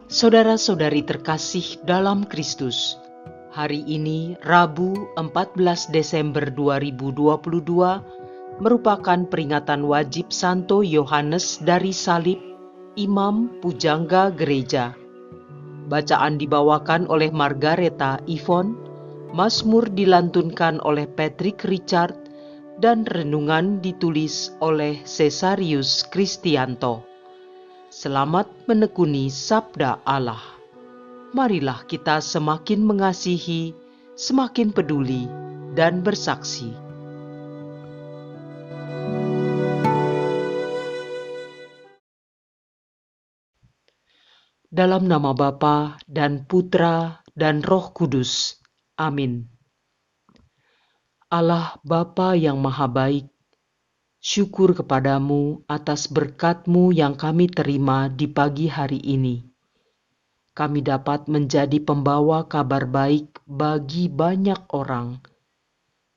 Saudara-saudari terkasih dalam Kristus, hari ini Rabu 14 Desember 2022 merupakan peringatan wajib Santo Yohanes dari Salib, Imam Pujangga Gereja. Bacaan dibawakan oleh Margareta Yvonne, Mazmur dilantunkan oleh Patrick Richard, dan renungan ditulis oleh Cesarius Kristianto. Selamat menekuni sabda Allah. Marilah kita semakin mengasihi, semakin peduli, dan bersaksi. Dalam nama Bapa dan Putra dan Roh Kudus. Amin. Allah Bapa yang Maha Baik, syukur kepadamu atas berkat-Mu yang kami terima di pagi hari ini. Kami dapat menjadi pembawa kabar baik bagi banyak orang.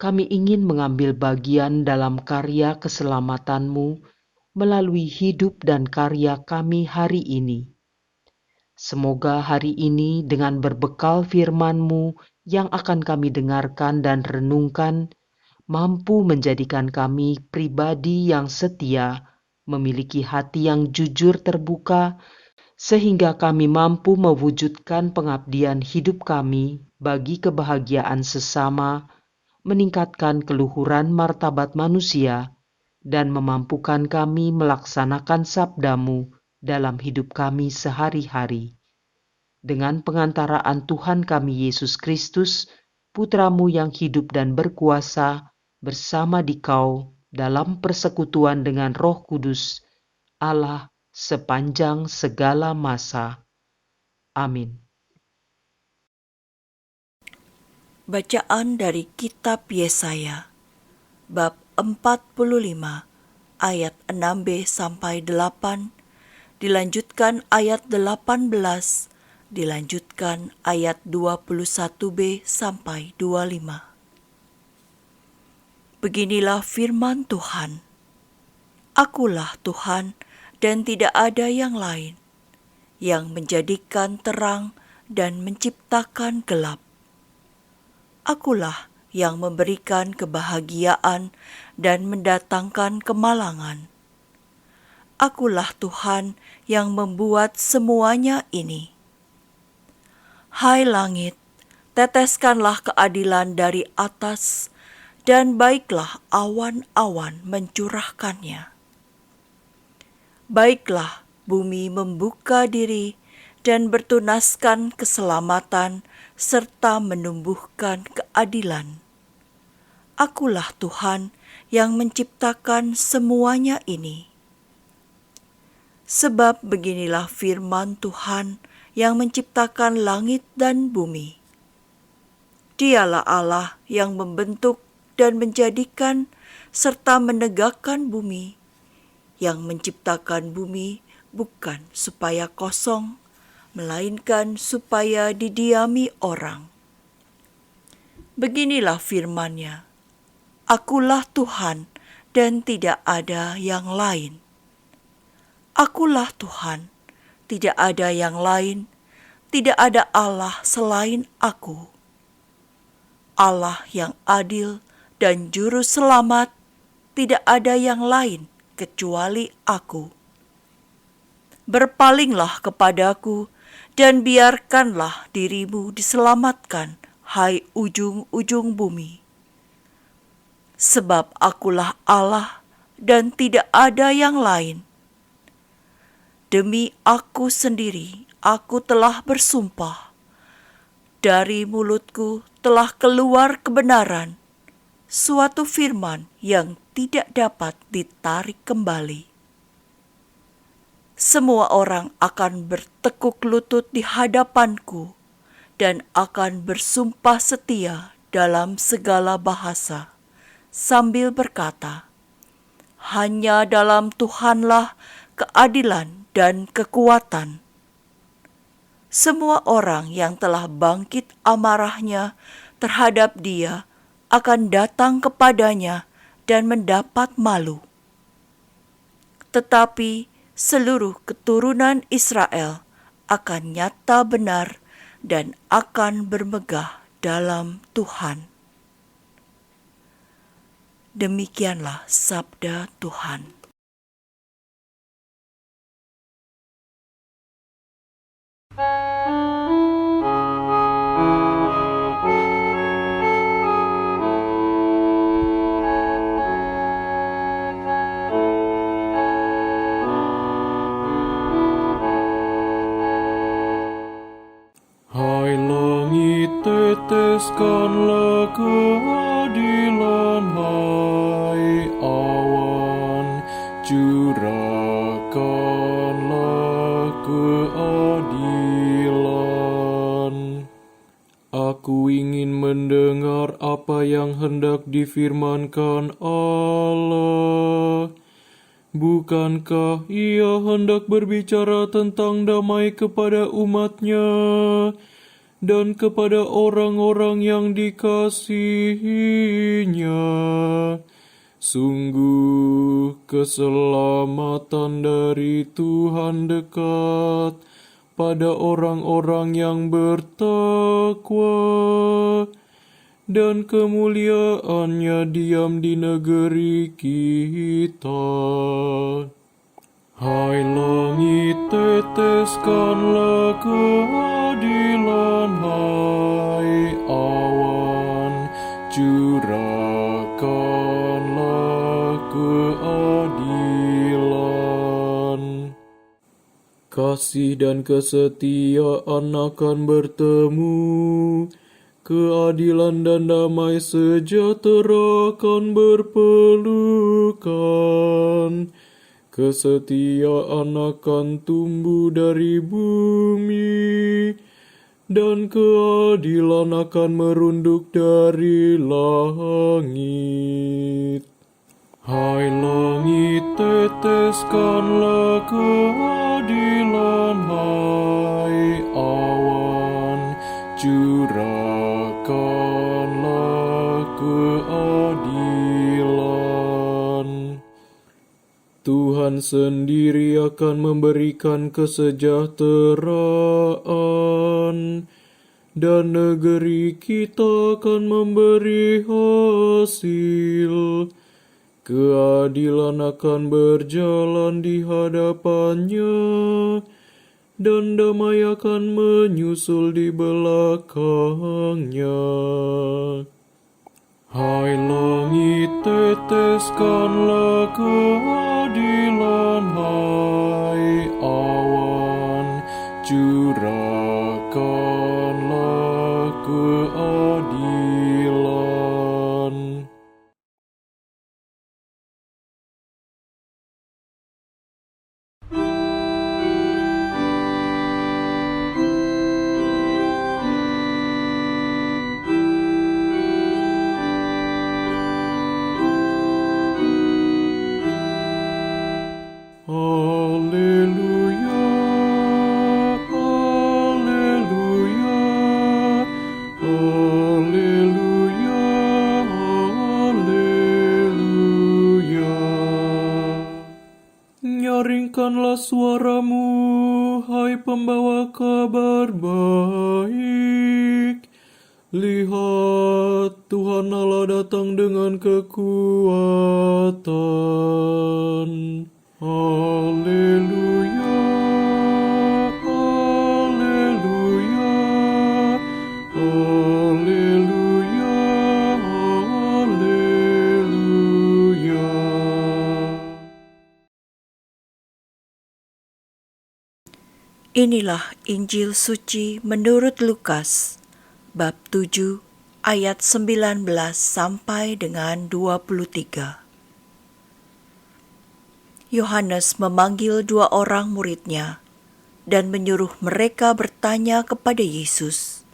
Kami ingin mengambil bagian dalam karya keselamatan-Mu melalui hidup dan karya kami hari ini. Semoga hari ini dengan berbekal firman-Mu yang akan kami dengarkan dan renungkan, mampu menjadikan kami pribadi yang setia, memiliki hati yang jujur terbuka, sehingga kami mampu mewujudkan pengabdian hidup kami bagi kebahagiaan sesama, meningkatkan keluhuran martabat manusia, dan memampukan kami melaksanakan sabda-Mu dalam hidup kami sehari-hari. Dengan pengantaraan Tuhan kami Yesus Kristus, Putra-Mu yang hidup dan berkuasa, bersama Dikau dalam persekutuan dengan Roh Kudus, Allah sepanjang segala masa. Amin. Bacaan dari Kitab Yesaya, bab 45, ayat 6b sampai 8, dilanjutkan ayat 18, dilanjutkan ayat 21b sampai 25. Beginilah firman Tuhan. Akulah Tuhan dan tidak ada yang lain, yang menjadikan terang dan menciptakan gelap. Akulah yang memberikan kebahagiaan dan mendatangkan kemalangan. Akulah Tuhan yang membuat semuanya ini. Hai langit, teteskanlah keadilan dari atas, dan baiklah awan-awan mencurahkannya. Baiklah bumi membuka diri dan bertunaskan keselamatan serta menumbuhkan keadilan. Akulah Tuhan yang menciptakan semuanya ini. Sebab beginilah firman Tuhan yang menciptakan langit dan bumi. Dialah Allah yang membentuk dan menjadikan serta menegakkan bumi, yang menciptakan bumi bukan supaya kosong, melainkan supaya didiami orang. Beginilah firman-Nya, Akulah Tuhan dan tidak ada yang lain. Akulah Tuhan, tidak ada yang lain, tidak ada Allah selain Aku. Allah yang adil dan juru selamat, tidak ada yang lain kecuali Aku. Berpalinglah kepadaku dan biarkanlah dirimu diselamatkan, hai ujung-ujung bumi. Sebab Akulah Allah dan tidak ada yang lain. Demi Aku sendiri, Aku telah bersumpah. Dari mulutku telah keluar kebenaran, suatu firman yang tidak dapat ditarik kembali. Semua orang akan bertekuk lutut di hadapanku dan akan bersumpah setia dalam segala bahasa, sambil berkata, hanya dalam Tuhanlah keadilan dan kekuatan. Semua orang yang telah bangkit amarahnya terhadap Dia akan datang kepadanya dan mendapat malu. Tetapi seluruh keturunan Israel akan nyata benar dan akan bermegah dalam Tuhan. Demikianlah sabda Tuhan. Hai langit, teteskanlah keadilan, hai awan, curahkanlah keadilan. Aku ingin mendengar apa yang hendak difirmankan Allah. Bukankah Ia hendak berbicara tentang damai kepada umat-Nya dan kepada orang-orang yang dikasihi-Nya? Sungguh keselamatan dari Tuhan dekat pada orang-orang yang bertakwa, dan kemuliaannya diam di negeri kita. Hai langit, teteskanlah keadilan, hai awan, curahkanlah keadilan. Kasih dan kesetiaan akan bertemu, keadilan dan damai sejahtera akan berpelukan. Kesetiaan akan tumbuh dari bumi, dan keadilan akan merunduk dari langit. Hai langit, teteskanlah keadilan, hai awan, curahkanlah keadilan. Tuhan sendiri akan memberikan kesejahteraan, dan negeri kita akan memberi hasil. Keadilan akan berjalan di hadapannya, dan damai akan menyusul di belakangnya. Hai langit, teteskanlah keadilan, hai awan, curahkanlah keadilan. Haleluya, haleluya, haleluya, haleluya. Nyaringkanlah suaramu, hai pembawa kabar baik. Lihat, Tuhan Allah datang dengan kekuatan. Haleluya, haleluya, haleluya, haleluya. Inilah Injil suci menurut Lukas, bab 7, ayat 19 sampai dengan 23. Yohanes memanggil 2 orang murid-Nya dan menyuruh mereka bertanya kepada Yesus,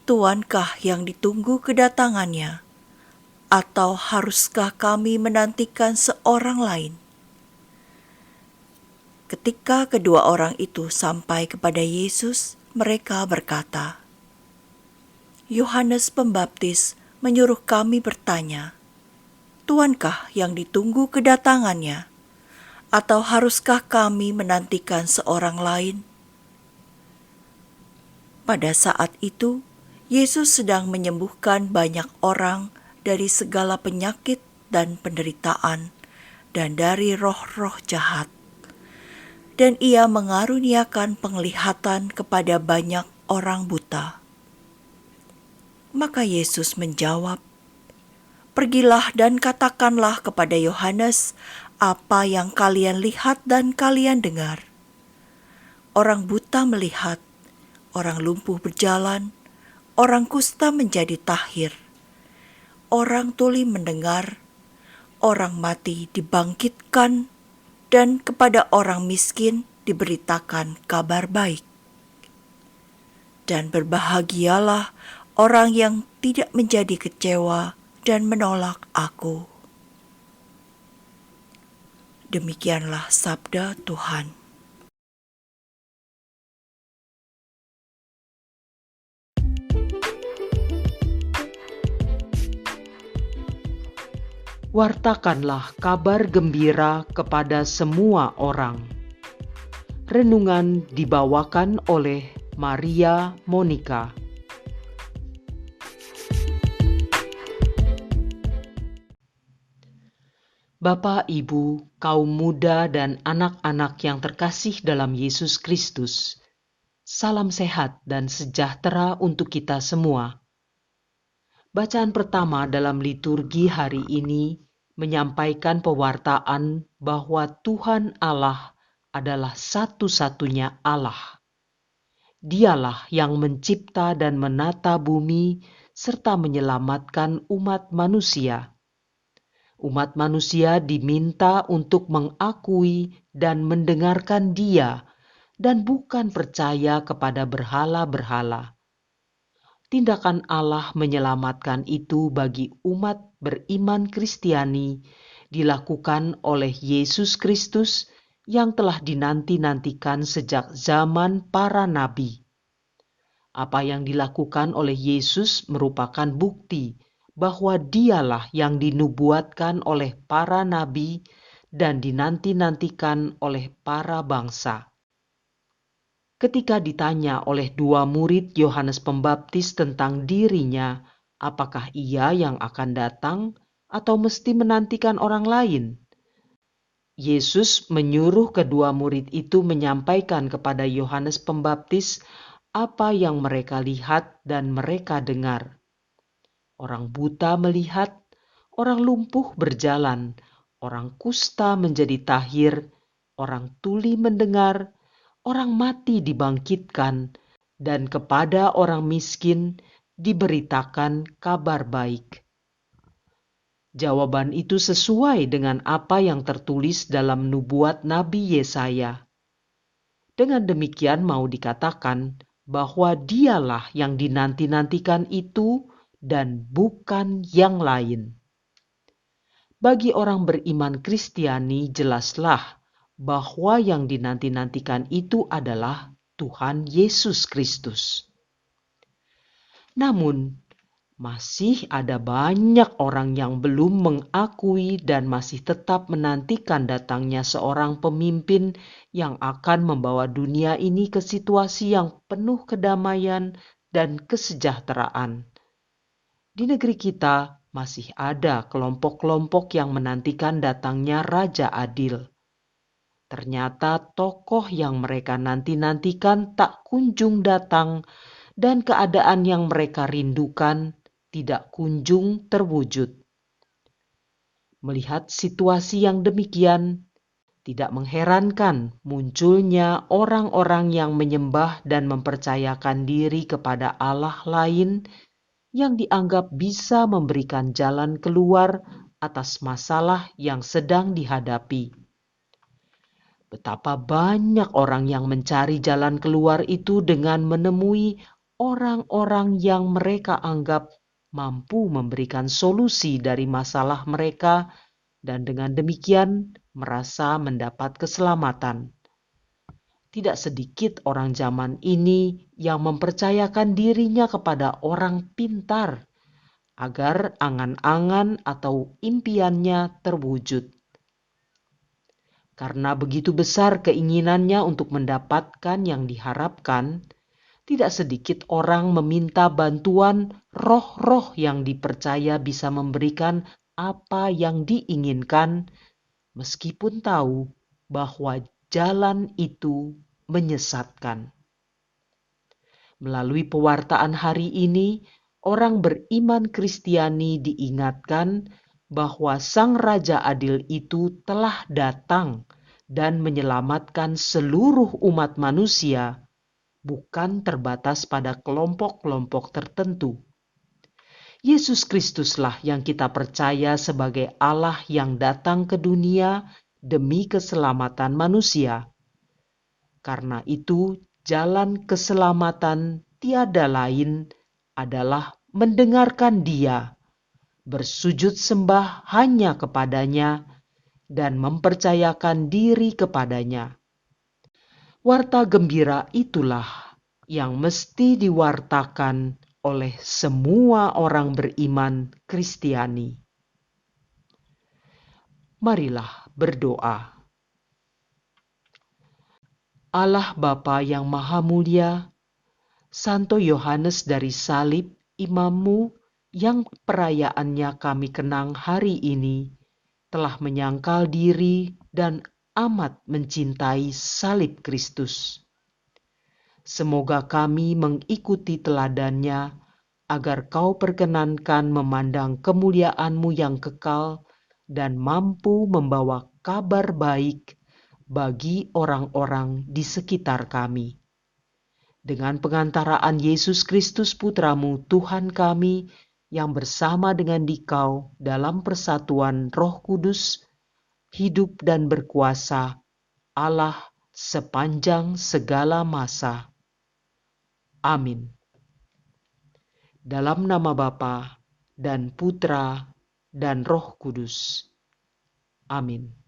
"Tuankah yang ditunggu kedatangannya, atau haruskah kami menantikan seorang lain?" Ketika kedua orang itu sampai kepada Yesus, mereka berkata, "Yohanes Pembaptis menyuruh kami bertanya, Tuankah yang ditunggu kedatangannya, atau haruskah kami menantikan seorang lain?" Pada saat itu, Yesus sedang menyembuhkan banyak orang dari segala penyakit dan penderitaan dan dari roh-roh jahat. Dan ia mengaruniakan penglihatan kepada banyak orang buta. Maka Yesus menjawab, "Pergilah dan katakanlah kepada Yohanes apa yang kalian lihat dan kalian dengar. Orang buta melihat, orang lumpuh berjalan, orang kusta menjadi tahir, orang tuli mendengar, orang mati dibangkitkan, dan kepada orang miskin diberitakan kabar baik. Dan berbahagialah orang yang tidak menjadi kecewa dan menolak Aku." Demikianlah sabda Tuhan. Wartakanlah kabar gembira kepada semua orang. Renungan dibawakan oleh Maria Monica. Bapak, Ibu, kaum muda dan anak-anak yang terkasih dalam Yesus Kristus, salam sehat dan sejahtera untuk kita semua. Bacaan pertama dalam liturgi hari ini menyampaikan pewartaan bahwa Tuhan Allah adalah satu-satunya Allah. Dialah yang mencipta dan menata bumi serta menyelamatkan umat manusia. Umat manusia diminta untuk mengakui dan mendengarkan Dia dan bukan percaya kepada berhala-berhala. Tindakan Allah menyelamatkan itu bagi umat beriman Kristiani dilakukan oleh Yesus Kristus yang telah dinanti-nantikan sejak zaman para nabi. Apa yang dilakukan oleh Yesus merupakan bukti bahwa Dialah yang dinubuatkan oleh para nabi dan dinanti-nantikan oleh para bangsa. Ketika ditanya oleh dua murid Yohanes Pembaptis tentang dirinya, apakah ia yang akan datang atau mesti menantikan orang lain? Yesus menyuruh kedua murid itu menyampaikan kepada Yohanes Pembaptis apa yang mereka lihat dan mereka dengar. Orang buta melihat, orang lumpuh berjalan, orang kusta menjadi tahir, orang tuli mendengar, orang mati dibangkitkan, dan kepada orang miskin diberitakan kabar baik. Jawaban itu sesuai dengan apa yang tertulis dalam nubuat Nabi Yesaya. Dengan demikian mau dikatakan bahwa Dialah yang dinanti-nantikan itu dan bukan yang lain. Bagi orang beriman Kristiani jelaslah bahwa yang dinanti-nantikan itu adalah Tuhan Yesus Kristus. Namun, masih ada banyak orang yang belum mengakui dan masih tetap menantikan datangnya seorang pemimpin yang akan membawa dunia ini ke situasi yang penuh kedamaian dan kesejahteraan. Di negeri kita masih ada kelompok-kelompok yang menantikan datangnya Raja Adil. Ternyata tokoh yang mereka nanti-nantikan tak kunjung datang dan keadaan yang mereka rindukan tidak kunjung terwujud. Melihat situasi yang demikian, tidak mengherankan munculnya orang-orang yang menyembah dan mempercayakan diri kepada Allah lain yang dianggap bisa memberikan jalan keluar atas masalah yang sedang dihadapi. Betapa banyak orang yang mencari jalan keluar itu dengan menemui orang-orang yang mereka anggap mampu memberikan solusi dari masalah mereka dan dengan demikian merasa mendapat keselamatan. Tidak sedikit orang zaman ini yang mempercayakan dirinya kepada orang pintar agar angan-angan atau impiannya terwujud. Karena begitu besar keinginannya untuk mendapatkan yang diharapkan, Tidak sedikit orang meminta bantuan roh-roh yang dipercaya bisa memberikan apa yang diinginkan, meskipun tahu bahwa jalan itu menyesatkan. Melalui pewartaan hari ini, orang beriman Kristiani diingatkan bahwa Sang Raja Adil itu telah datang dan menyelamatkan seluruh umat manusia, bukan terbatas pada kelompok-kelompok tertentu. Yesus Kristuslah yang kita percaya sebagai Allah yang datang ke dunia demi keselamatan manusia. Karena itu, jalan keselamatan tiada lain adalah mendengarkan Dia, bersujud sembah hanya kepadanya, dan mempercayakan diri kepadanya. Warta gembira itulah yang mesti diwartakan oleh semua orang beriman Kristiani. Marilah berdoa. Allah Bapa yang Maha Mulia, Santo Yohanes dari Salib, imammu yang perayaannya kami kenang hari ini, telah menyangkal diri dan amat mencintai salib Kristus. Semoga kami mengikuti teladannya, agar kau perkenankan memandang kemuliaan-Mu yang kekal dan mampu membawa kabar baik bagi orang-orang di sekitar kami. Dengan pengantaraan Yesus Kristus Putra-Mu, Tuhan kami, yang bersama dengan Dikau dalam persatuan Roh Kudus, hidup dan berkuasa Allah sepanjang segala masa. Amin. Dalam nama Bapa dan Putra dan Roh Kudus. Amin.